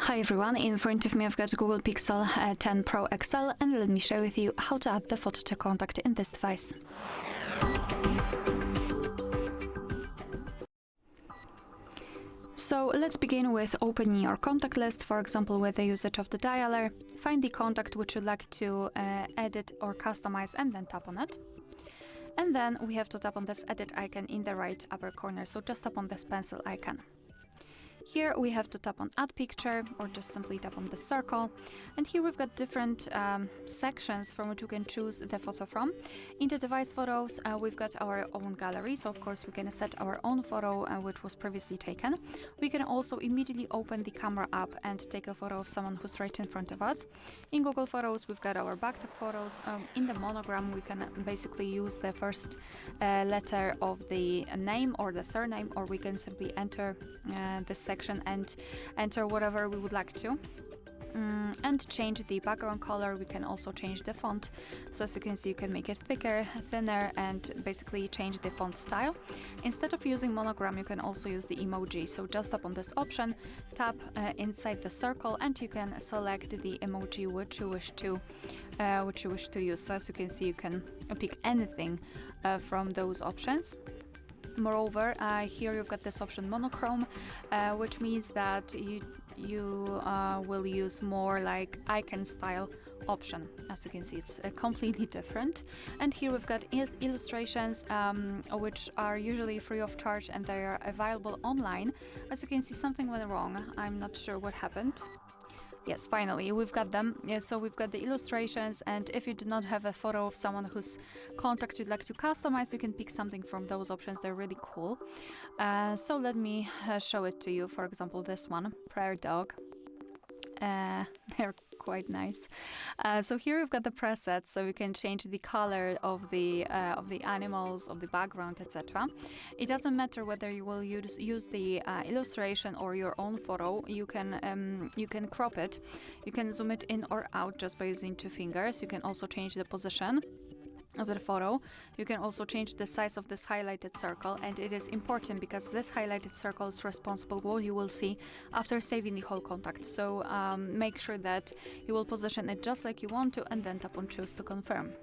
Hi everyone, in front of me I've got Google Pixel 10 Pro XL, and let me share with you how to add the photo to contact in this device. So let's begin with opening your contact list, for example with the usage of the dialer. Find the contact which you'd like to edit or customize and then tap on it. And then we have to tap on this edit icon in the right upper corner, so just tap on this pencil icon. Here we have to tap on add picture or just simply tap on the circle, and here we've got different sections from which you can choose the photo from. In the device photos we've got our own gallery, so of course we can set our own photo which was previously taken. We can also immediately open the camera app and take a photo of someone who's right in front of us. In Google Photos we've got our backtop photos. In the monogram we can basically use the first letter of the name or the surname, or we can simply enter the section and enter whatever we would like to. And change the background color. We can also change the font, so as you can see you can make it thicker, thinner, and basically change the font style. Instead of using monogram you can also use the emoji, so just tap on this option, tap inside the circle, and you can select the emoji which you wish to use. So as you can see you can pick anything from those options. Moreover, here you've got this option monochrome, which means that you will use more like icon style option. As you can see it's completely different. And here we've got illustrations which are usually free of charge and they are available online. As you can see something went wrong, I'm not sure what happened. Yes, finally, we've got them. Yeah, so we've got the illustrations, and if you do not have a photo of someone whose contact you'd like to customize, you can pick something from those options. They're really cool. So let me show it to you. For example, this one, prayer dog. They're quite nice. So here we've got the presets, so you can change the color of the animals, of the background, etc. It doesn't matter whether you will use the illustration or your own photo. You can crop it, you can zoom it in or out just by using two fingers. You can also change the position of the photo. You can also change the size of this highlighted circle, and it is important because this highlighted circle is responsible what you will see after saving the whole contact. So make sure that you will position it just like you want to, and then tap on choose to confirm.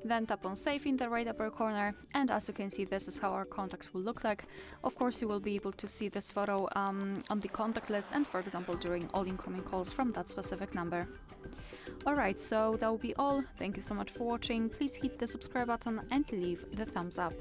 Then tap on save in the right upper corner, and as you can see this is how our contacts will look like. Of course you will be able to see this photo on the contact list and for example during all incoming calls from that specific number. Alright, so that will be all. Thank you so much for watching. Please hit the subscribe button and leave the thumbs up.